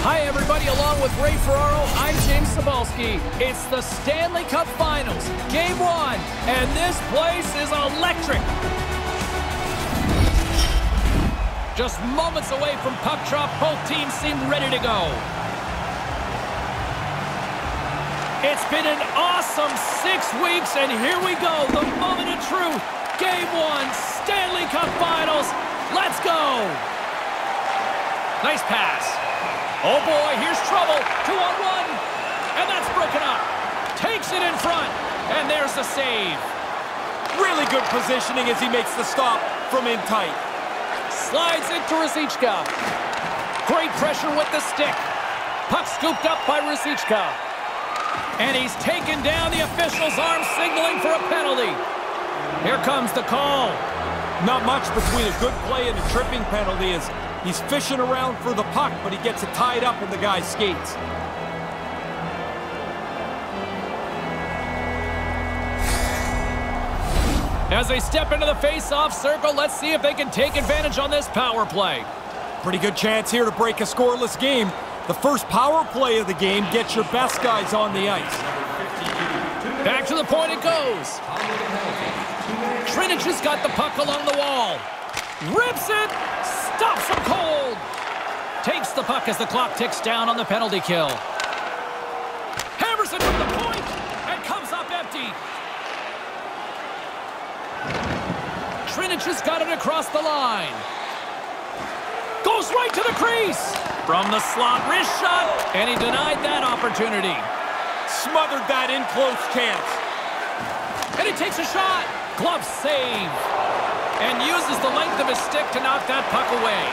Hi, everybody. Along with Ray Ferraro, I'm James Cebulski. It's the Stanley Cup Finals, Game 1, and this place is electric. Just moments away from puck drop, both teams seem ready to go. It's been an awesome 6 weeks, and here we go, the moment of truth. Game 1, Stanley Cup Finals. Let's go. Nice pass. Oh boy, here's trouble. 2-on-1. And that's broken up. Takes it in front. And there's the save. Really good positioning as he makes the stop from in tight. Slides into Ruzicka. Great pressure with the stick. Puck scooped up by Ruzicka. And he's taken down, the official's arm signaling for a penalty. Here comes the call. Not much between a good play and a tripping penalty as he's fishing around for the puck, but he gets it tied up in the guy's skates. As they step into the face-off circle, let's see if they can take advantage on this power play. Pretty good chance here to break a scoreless game. The first power play of the game gets your best guys on the ice. Back to the point it goes. Třinec has got the puck along the wall. Rips it. Stops him cold. Takes the puck as the clock ticks down on the penalty kill. Hammers it from the point and comes up empty. Třinec has got it across the line. Goes right to the crease. From the slot, wrist shot, and he denied that opportunity. Smothered that in close chance. And he takes a shot. Glove save. And uses the length of his stick to knock that puck away.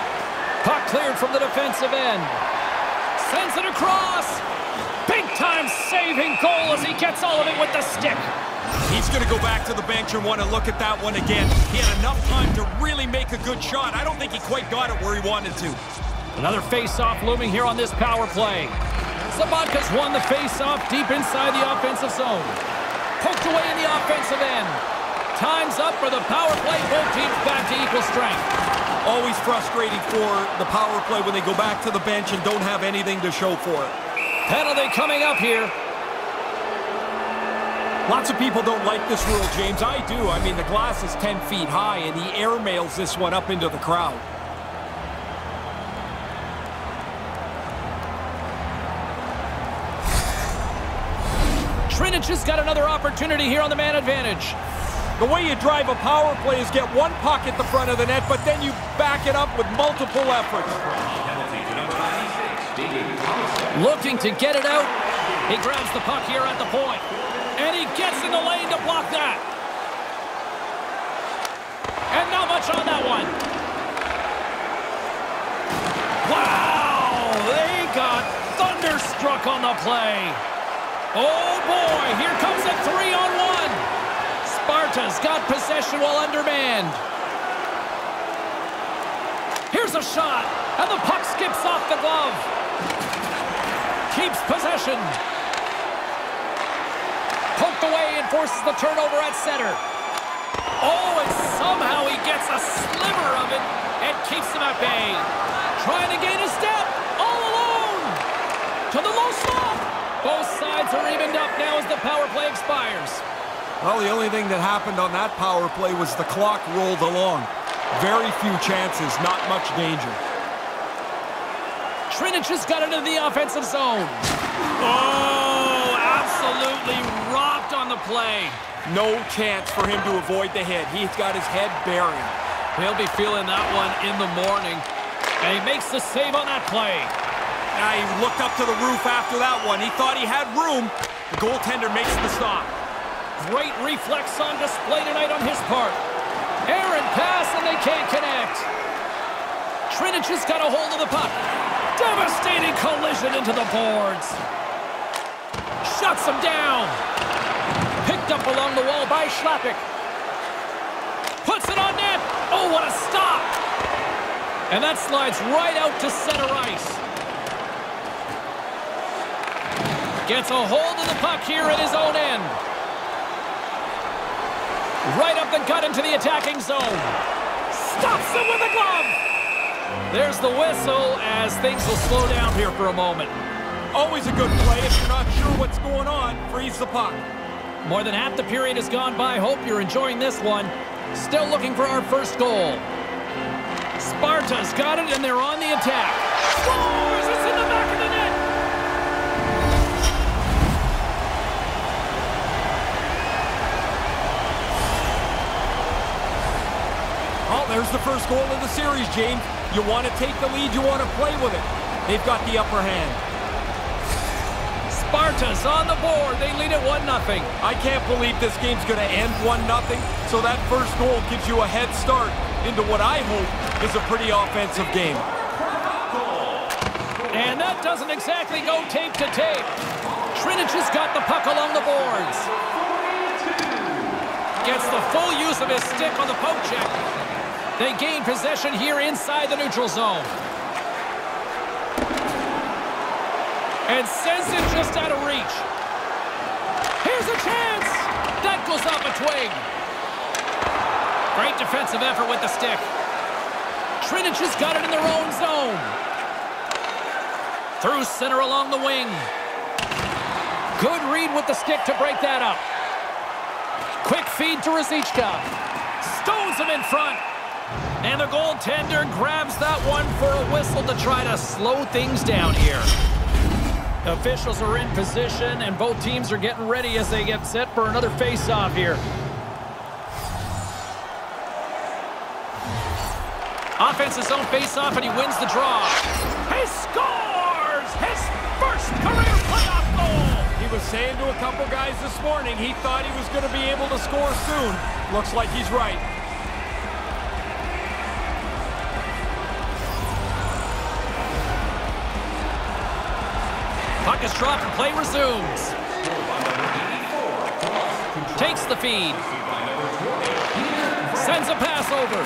Puck cleared from the defensive end. Sends it across. Big-time saving goal as he gets all of it with the stick. He's going to go back to the bench and want to look at that one again. He had enough time to really make a good shot. I don't think he quite got it where he wanted to. Another face-off looming here on this power play. Sabatka's won the face-off deep inside the offensive zone. Poked away in the offensive end. Time's up for the power play. Both teams back to equal strength. Always frustrating for the power play when they go back to the bench and don't have anything to show for it. Penalty coming up here. Lots of people don't like this rule, James. I do. I mean, the glass is 10 feet high, and he airmails this one up into the crowd. Třinec has got another opportunity here on the man advantage. The way you drive a power play is get one puck at the front of the net, but then you back it up with multiple efforts. Looking to get it out. He grabs the puck here at the point. And he gets in the lane to block that. And not much on that one. Wow! They got thunderstruck on the play. Oh boy, here comes a 3-on-1. Sparta's got possession while undermanned. Here's a shot, and the puck skips off the glove. Keeps possession. Poked away and forces the turnover at center. Oh, and somehow he gets a sliver of it and keeps him at bay. Trying to gain a step, all alone. To the low slot. Both sides are evened up now as the power play expires. Well, the only thing that happened on that power play was the clock rolled along. Very few chances, not much danger. Třinec has got it into the offensive zone. Oh, absolutely rocked on the play. No chance for him to avoid the hit. He's got his head buried. He'll be feeling that one in the morning. And he makes the save on that play. Now he looked up to the roof after that one. He thought he had room. The goaltender makes the stop. Great reflex on display tonight on his part. Errant pass, and they can't connect. Třinec has got a hold of the puck. Devastating collision into the boards. Shuts him down. Picked up along the wall by Schlappick. Puts it on net. Oh, what a stop. And that slides right out to center ice. Gets a hold of the puck here at his own end. Right up the gut into the attacking zone. Stops him with a glove. There's the whistle as things will slow down here for a moment. Always a good play. If you're not sure what's going on, freeze the puck. More than half the period has gone by. Hope you're enjoying this one. Still looking for our first goal. Sparta's got it, and they're on the attack. Scores! It's in the back of the net! Oh, there's the first goal of the series, James. You want to take the lead, you want to play with it. They've got the upper hand. Sparta's on the board. They lead it 1-0. I can't believe this game's going to end 1-0, so that first goal gives you a head start into what I hope is a pretty offensive game. And that doesn't exactly go tape to tape. Třinec has got the puck along the boards. Gets the full use of his stick on the poke check. They gain possession here inside the neutral zone. And sends it just out of reach. Here's a chance. That goes off a twig. Great defensive effort with the stick. Třinec has got it in their own zone. Through center along the wing. Good read with the stick to break that up. Quick feed to Ruzicka. Stones him in front. And the goaltender grabs that one for a whistle to try to slow things down here. Officials are in position, and both teams are getting ready as they get set for another face-off here. Offense's own face-off, and he wins the draw. He scores! His first career playoff goal! He was saying to a couple guys this morning he thought he was going to be able to score soon. Looks like he's right. Puck is dropped and play resumes. Takes the feed. Sends a pass over.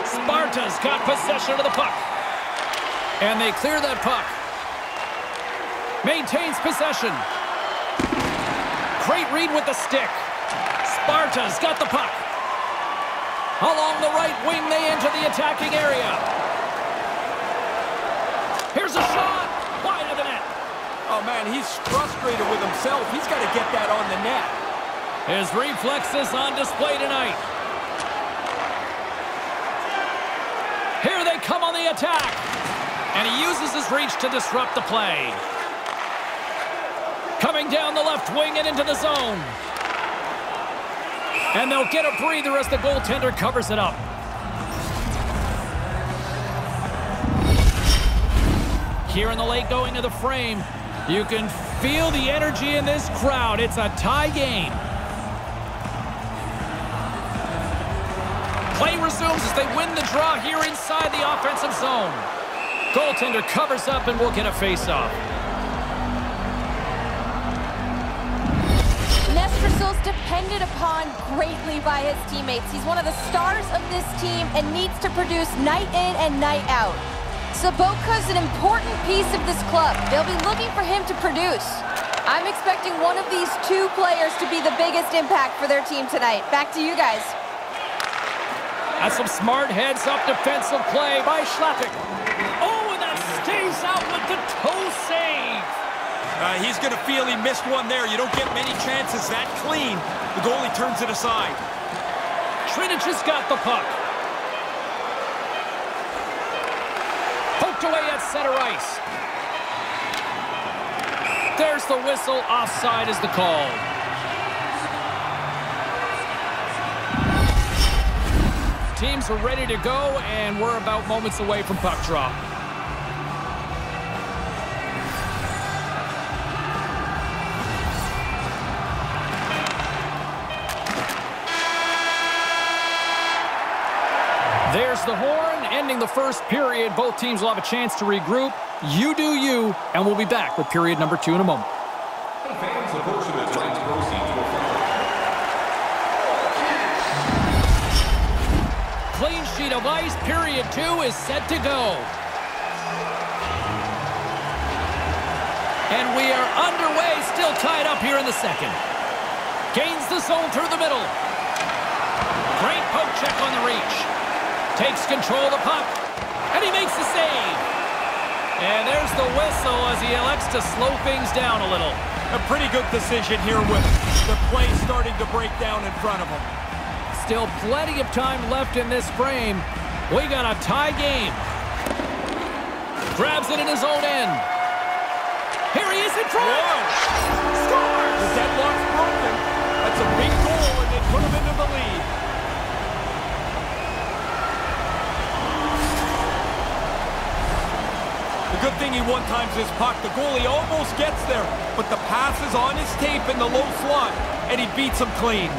Sparta's got possession of the puck. And they clear that puck. Maintains possession. Great read with the stick. Sparta's got the puck. Along the right wing, they enter the attacking area. Here's a shot. Wide of the net. Oh, man, he's frustrated with himself. He's got to get that on the net. His reflexes on display tonight. Here they come on the attack. And he uses his reach to disrupt the play. Coming down the left wing and into the zone. And they'll get a breather as the goaltender covers it up. Here in the late going of the frame, you can feel the energy in this crowd. It's a tie game. Play resumes as they win the draw here inside the offensive zone. Goaltender covers up and will get a face-off. Nestrasil's depended upon greatly by his teammates. He's one of the stars of this team and needs to produce night in and night out. Saboka's an important piece of this club. They'll be looking for him to produce. I'm expecting one of these two players to be the biggest impact for their team tonight. Back to you guys. That's some smart heads-up defensive play by Schlatic. Oh, and that stays out with the toe save. He's going to feel he missed one there. You don't get many chances that clean. The goalie turns it aside. Třinec has got the puck. Poked away at center ice. There's the whistle. Offside is the call. Teams are ready to go, and we're about moments away from puck drop. There's the horn, ending the first period. Both teams will have a chance to regroup. You do you, and we'll be back with period number 2 in a moment. Clean sheet of ice, period 2 is set to go. And we are underway, still tied up here in the second. Gains the zone through the middle. Great poke check on the reach. Takes control of the puck. And he makes the the whistle as he elects to slow things down a little. A pretty good decision here with the play starting to break down in front of him. Still plenty of time left in this frame. We got a tie game. Grabs it in his own end. Here he is in front. Scores! The deadlock's broken. That's a big goal, and they put him into the lead. The good thing he one-times his puck. The goalie almost gets there, but the pass is on his tape in the low slot, and he beats him clean.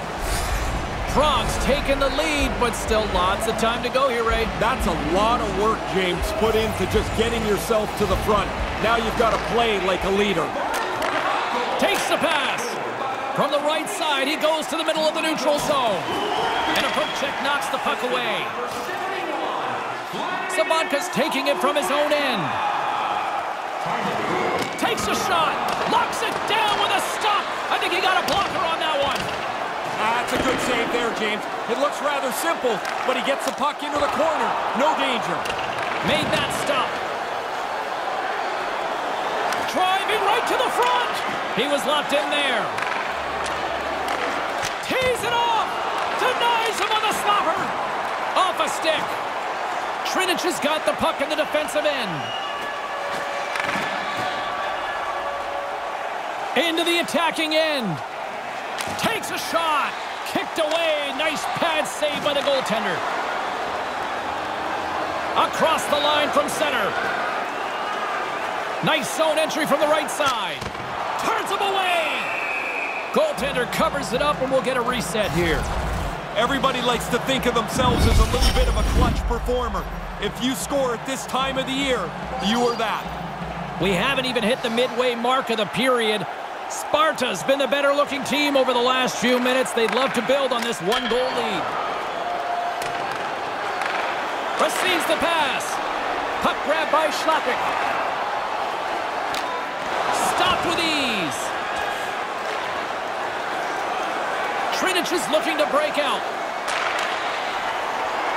Prague's taking the lead, but still lots of time to go here, Ray. That's a lot of work, James, put into just getting yourself to the front. Now you've got to play like a leader. Takes the pass. From the right side, he goes to the middle of the neutral zone. And a poke check knocks the puck away. Sabanka's taking it from his own end. Takes a shot. Locks it down with a stop. I think he got a blocker on that one. That's a good save there, James. It looks rather simple, but he gets the puck into the corner. No danger. Made that stop. Driving right to the front. He was locked in there. Tees it off. Denies him on the slapper. Off a stick. Třinec has got the puck in the defensive end. Into the attacking end. Takes a shot. Kicked away. Nice pad save by the goaltender. Across the line from center. Nice zone entry from the right side. Turns him away. Goaltender covers it up, and we'll get a reset here. Everybody likes to think of themselves as a little bit of a clutch performer. If you score at this time of the year, you are that. We haven't even hit the midway mark of the period. Sparta's been the better-looking team over the last few minutes. They'd love to build on this one-goal lead. Receives the pass. Puck grab by Schlappik. Stopped with ease. Třinec is looking to break out.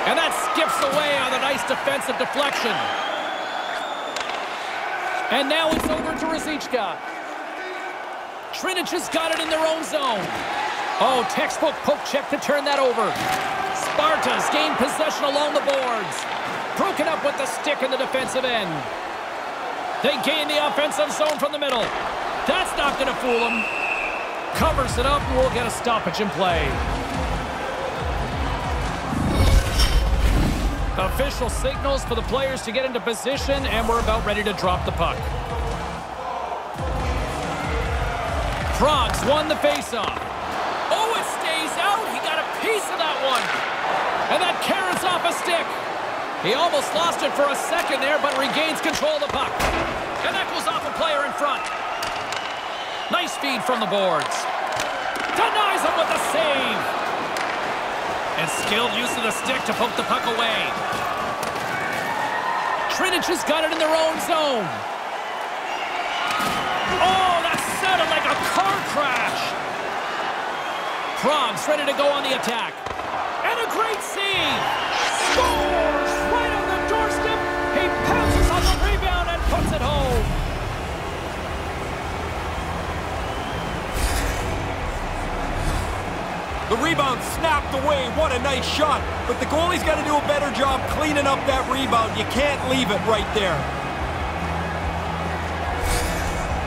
And that skips away on a nice defensive deflection. And now it's over to Ruzicka. Třinec has got it in their own zone. Oh, textbook poke check to turn that over. Sparta's gained possession along the boards. Broken up with the stick in the defensive end. They gain the offensive zone from the middle. That's not going to fool them. Covers it up, and we'll get a stoppage in play. Official signals for the players to get into position, and we're about ready to drop the puck. Prague's won the faceoff. Oh, it stays out. He got a piece of that one. And that carrots off a stick. He almost lost it for a second there, but regains control of the puck. And that goes off a player in front. Nice feed from the boards. Denies him with a save. And skilled use of the stick to poke the puck away. Třinec has got it in their own zone. Oh, that sounded like a car crash. Prague's ready to go on the attack. And a great save. Scores right on the doorstep. He pounces on the rebound and puts it home. The rebound snapped away. What a nice shot. But the goalie's got to do a better job cleaning up that rebound. You can't leave it right there.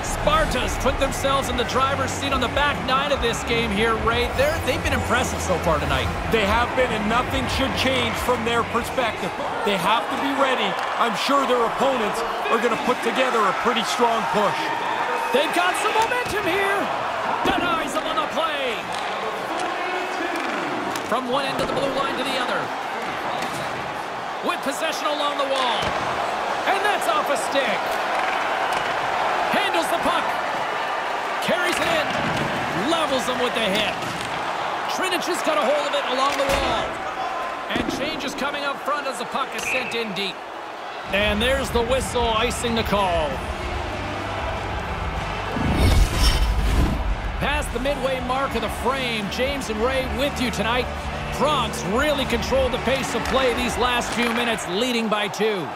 Sparta's put themselves in the driver's seat on the back nine of this game here, Ray. They've been impressive so far tonight. They have been, and nothing should change from their perspective. They have to be ready. I'm sure their opponents are going to put together a pretty strong push. They've got some momentum here. Denies them on the play. From one end of the blue line to the other. With possession along the wall. And that's off a stick. Handles the puck. Carries it in. Levels them with the hit. Třinec has got a hold of it along the wall. And change is coming up front as the puck is sent in deep. And there's the whistle icing the call. Past the midway mark of the frame, James and Ray with you tonight. Prague's really controlled the pace of play these last few minutes, leading by 2.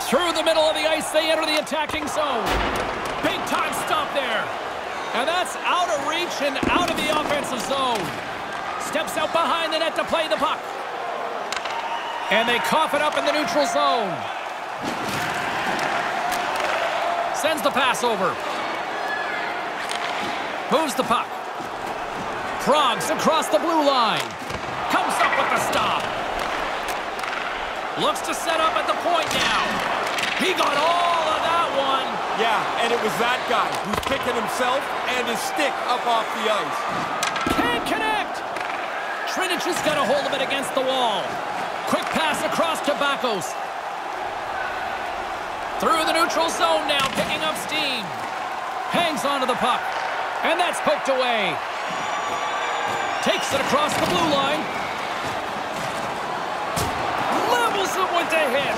Through the middle of the ice, they enter the attacking zone. Big time stop there. And that's out of reach and out of the offensive zone. Steps out behind the net to play the puck. And they cough it up in the neutral zone. Sends the pass over. Moves the puck. Progs across the blue line. Comes up with the stop. Looks to set up at the point now. He got all of that one. Yeah, and it was that guy who's picking himself and his stick up off the ice. Can't connect. Třinec has got a hold of it against the wall. Quick pass across to Bakos. Through the neutral zone now, picking up steam. Hangs onto the puck. And that's poked away. Takes it across the blue line. Levels it with the hit.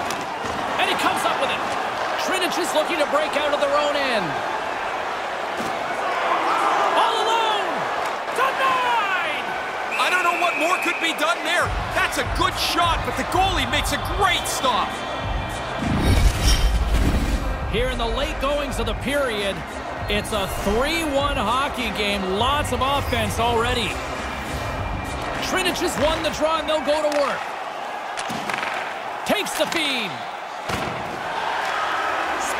And he comes up with it. Třinec is looking to break out of their own end. All alone. Denied. I don't know what more could be done there. That's a good shot, but the goalie makes a great stop. Here in the late goings of the period, it's a 3-1 hockey game. Lots of offense already. Třinec has won the draw, and they'll go to work. Takes the feed.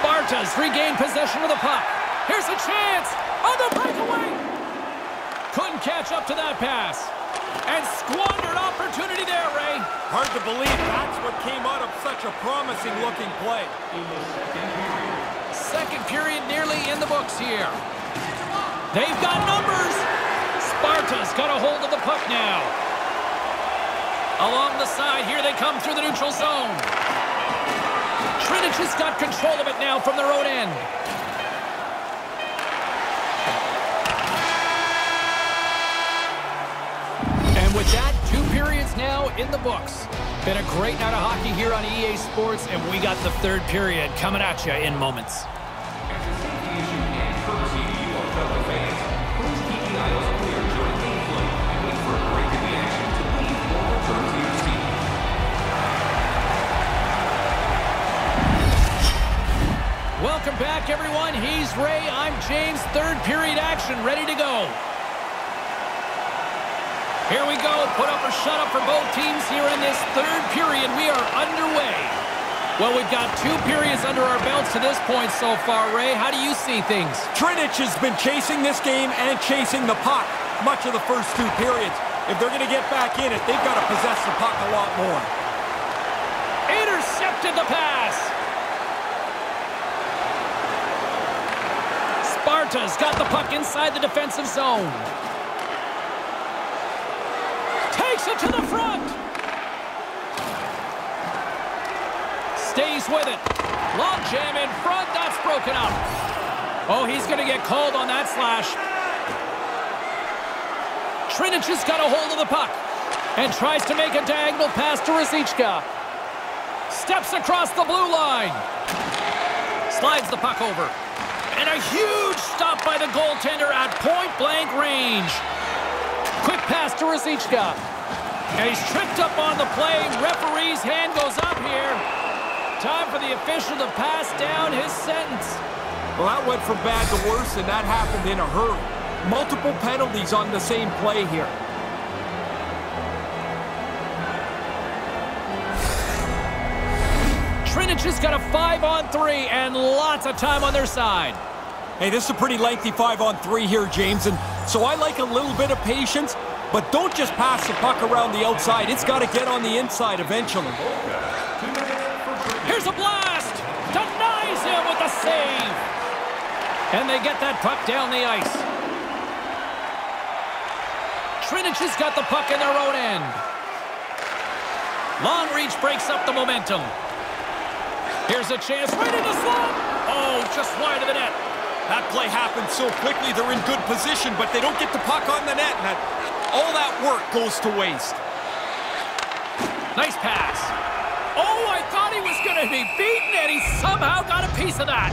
Sparta's regained possession of the puck. Here's a chance on the breakaway. Couldn't catch up to that pass. And squandered opportunity there, Ray. Hard to believe that's what came out of such a promising-looking play. Second period nearly in the books here. They've got numbers. Sparta's got a hold of the puck now. Along the side, here they come through the neutral zone. Třinec has got control of it now from their own end. And with that, 2 periods now in the books. Been a great night of hockey here on EA Sports, and we got the third period coming at you in moments. Welcome back, everyone. He's Ray. I'm James. Third period action ready to go. Here we go. Put up or shut up for both teams here in this third period. We are underway. Well, we've got 2 periods under our belts to this point so far, Ray. How do you see things? Třinec has been chasing this game and chasing the puck much of the first 2 periods. If they're going to get back in it, they've got to possess the puck a lot more. Intercepted the pass. Sparta's got the puck inside the defensive zone. Takes it to the front. Stays with it. Long jam in front. That's broken up. Oh, he's going to get called on that slash. Třinec has got a hold of the puck and tries to make a diagonal pass to Rosichka. Steps across the blue line. Slides the puck over. And a huge stop by the goaltender at point-blank range. Quick pass to Rosichka. And he's tripped up on the play. Referee's hand goes up here. Time for the official to pass down his sentence. Well, that went from bad to worse, and that happened in a hurry. Multiple penalties on the same play here. Třinec has got a 5-on-3 and lots of time on their side. Hey, this is a pretty lengthy 5-on-3 here, James, and so I like a little bit of patience, but don't just pass the puck around the outside. It's got to get on the inside eventually. Here's a blast! Denies him with the save! And they get that puck down the ice. Třinec has got the puck in their own end. Long reach breaks up the momentum. Here's a chance right in the slot. Oh, just wide of the net. That play happened so quickly, they're in good position, but they don't get the puck on the net, and all that work goes to waste. Nice pass. Oh, I thought he was going to be beaten, and he somehow got a piece of that.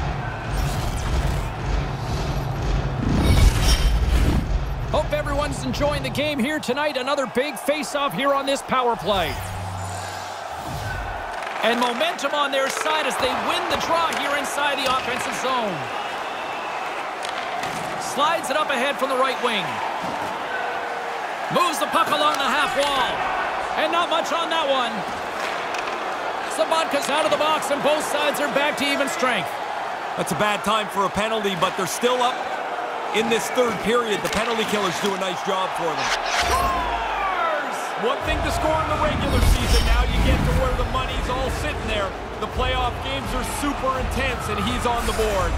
Hope everyone's enjoying the game here tonight. Another big face-off here on this power play. And momentum on their side as they win the draw here inside the offensive zone. Slides it up ahead from the right wing. Moves the puck along the half wall. And not much on that one. Sabatka's out of the box and both sides are back to even strength. That's a bad time for a penalty, but they're still up in this third period. The penalty killers do a nice job for them. Scores! One thing to score in the regular season, now you get to where the money's all sitting there. The playoff games are super intense, and he's on the board.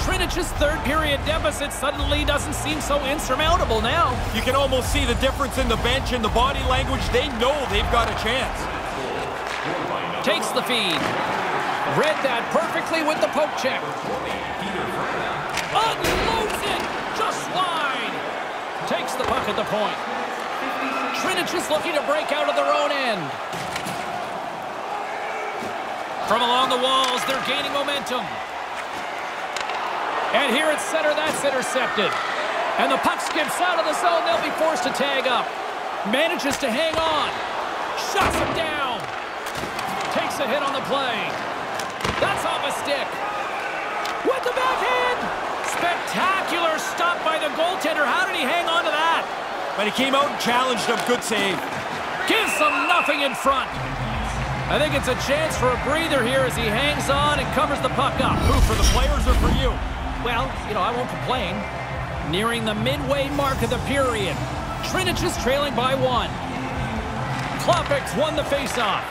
Trinic's third period deficit suddenly doesn't seem so insurmountable now. You can almost see the difference in the bench and the body language. They know they've got a chance. Takes the feed. Read that perfectly with the poke check. Unloads it! Just wide! Takes the puck at the point. Trinic is looking to break out of their own end. From along the walls, they're gaining momentum. And here at center, that's intercepted. And the puck skips out of the zone. They'll be forced to tag up. Manages to hang on. Shuts him down. Takes a hit on the play. That's off a stick. With the backhand. Spectacular stop by the goaltender. How did he hang on to that? But he came out and challenged him. Good save. Gives them nothing in front. I think it's a chance for a breather here as he hangs on and covers the puck up. Who, for the players or for you? Well, I won't complain. Nearing the midway mark of the period. Trinic is trailing by 1. Klopek's won the faceoff.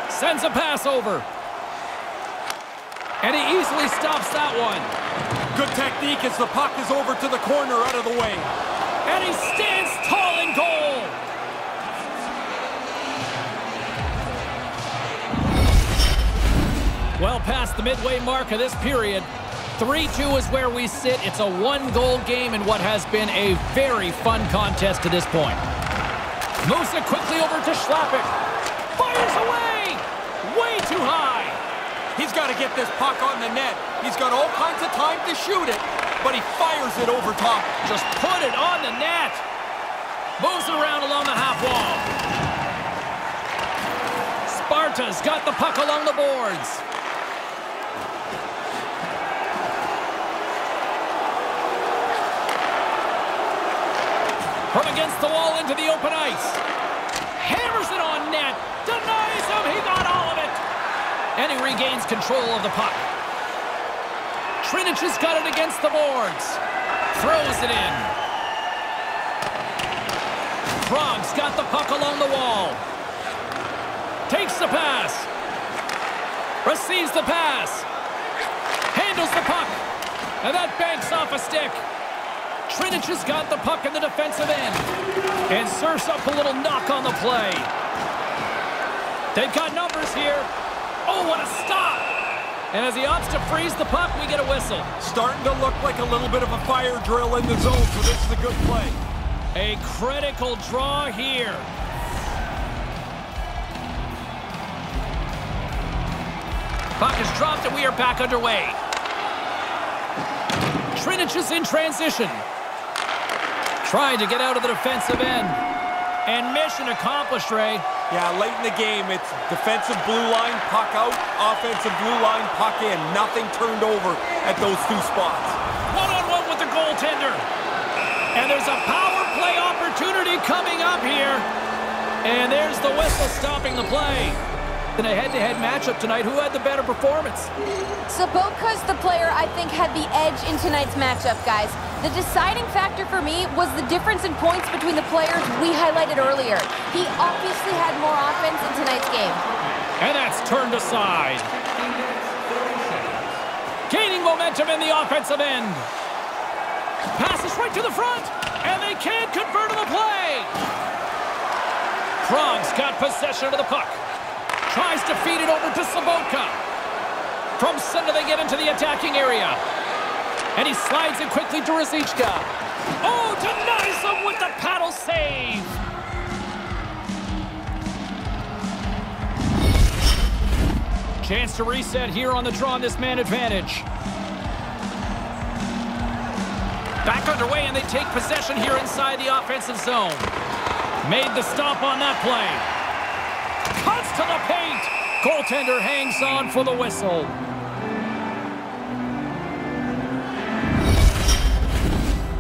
Sends a pass over. And he easily stops that one. Good technique as the puck is over to the corner out of the way. And he stands tall in goal. Well past the midway mark of this period. 3-2 is where we sit. It's a 1-goal game in what has been a very fun contest to this point. Moves it quickly over to Schlappick. Fires away! Way too high! He's got to get this puck on the net. He's got all kinds of time to shoot it, but he fires it over top. Just put it on the net! Moves it around along the half wall. Sparta's got the puck along the boards. From against the wall into the open ice. Hammers it on net. Denies him. He got all of it. And he regains control of the puck. Trinic has got it against the boards. Throws it in. Krog's got the puck along the wall. Takes the pass. Receives the pass. Handles the puck. And that banks off a stick. Trinic has got the puck in the defensive end. And serves up a little knock on the play. They've got numbers here. Oh, what a stop! And as he opts to freeze the puck, we get a whistle. Starting to look like a little bit of a fire drill in the zone, so this is a good play. A critical draw here. Puck is dropped and we are back underway. Trinic is in transition. Trying to get out of the defensive end. And mission accomplished, Ray. Yeah, late in the game, it's defensive blue line, puck out, offensive blue line, puck in. Nothing turned over at those two spots. One-on-one with the goaltender. And there's a power play opportunity coming up here. And there's the whistle stopping the play. In a head-to-head matchup tonight, who had the better performance? Saboka's the player I think had the edge in tonight's matchup, guys. The deciding factor for me was the difference in points between the players we highlighted earlier. He obviously had more offense in tonight's game. And that's turned aside. Gaining momentum in the offensive end. Passes right to the front, and they can't convert on the play. Krog's got possession of the puck. Tries to feed it over to Saboka. From center, they get into the attacking area. And he slides it quickly to Rosichka. Oh, denies him with the paddle save. Chance to reset here on the draw on this man advantage. Back underway, and they take possession here inside the offensive zone. Made the stop on that play. Cuts to the Goaltender hangs on for the whistle.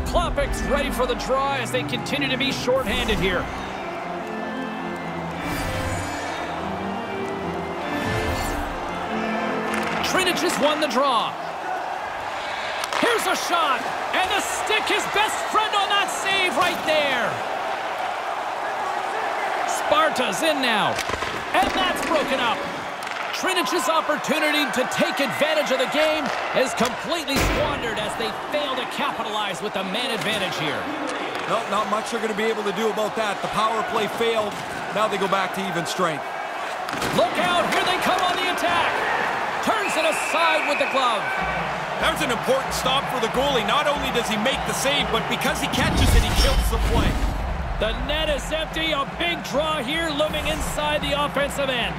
Klopek's ready for the draw as they continue to be shorthanded here. Třinec has won the draw. Here's a shot, and the stick, his best friend on that save right there. Sparta's in now, and that's broken up. Třinec's opportunity to take advantage of the game is completely squandered as they fail to capitalize with the man advantage here. Well, not much they're going to be able to do about that. The power play failed. Now they go back to even strength. Look out, here they come on the attack. Turns it aside with the glove. That was an important stop for the goalie. Not only does he make the save, but because he catches it, he kills the play. The net is empty. A big draw here looming inside the offensive end.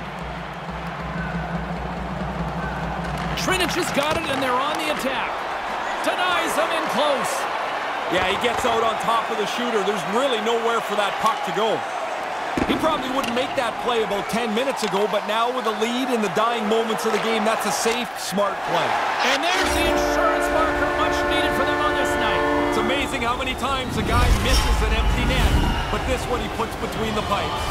Třinec has got it, and they're on the attack. Denies him in close. Yeah, he gets out on top of the shooter. There's really nowhere for that puck to go. He probably wouldn't make that play about 10 minutes ago, but now with a lead in the dying moments of the game, that's a safe, smart play. And there's the insurance marker, much needed for them on this night. It's amazing how many times a guy misses an empty net, but this one he puts between the pipes.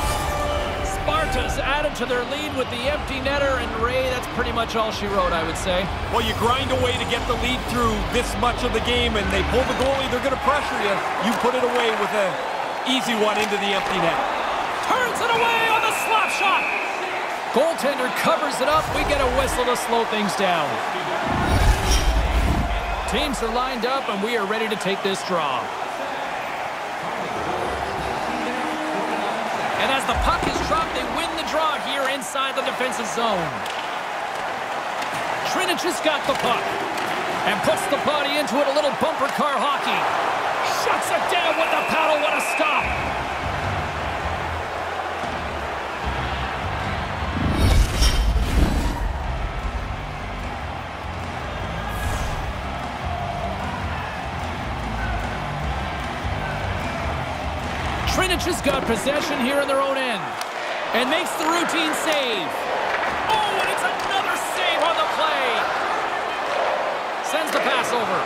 Sparta's added to their lead with the empty netter, and Ray, that's pretty much all she wrote, I would say. Well, you grind away to get the lead through this much of the game, and they pull the goalie, they're going to pressure you. You put it away with an easy one into the empty net. Turns it away on the slap shot. Goaltender covers it up. We get a whistle to slow things down. Teams are lined up, and we are ready to take this draw. And as the puck is dropped, they win the draw here inside the defensive zone. Třinec has got the puck and puts the body into it, a little bumper car hockey. Shuts it down with the paddle. What a stop. Třinec has got possession here in their own end and makes the routine save. Oh, and it's another save on the play. Sends the pass over.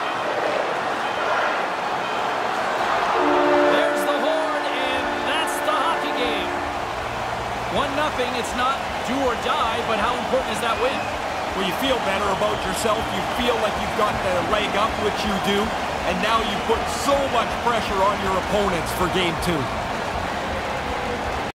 There's the horn, and that's the hockey game. 1-0. It's not do or die, but how important is that win? Well, you feel better about yourself. You feel like you've got the leg up, which you do. And now you put so much pressure on your opponents for Game 2.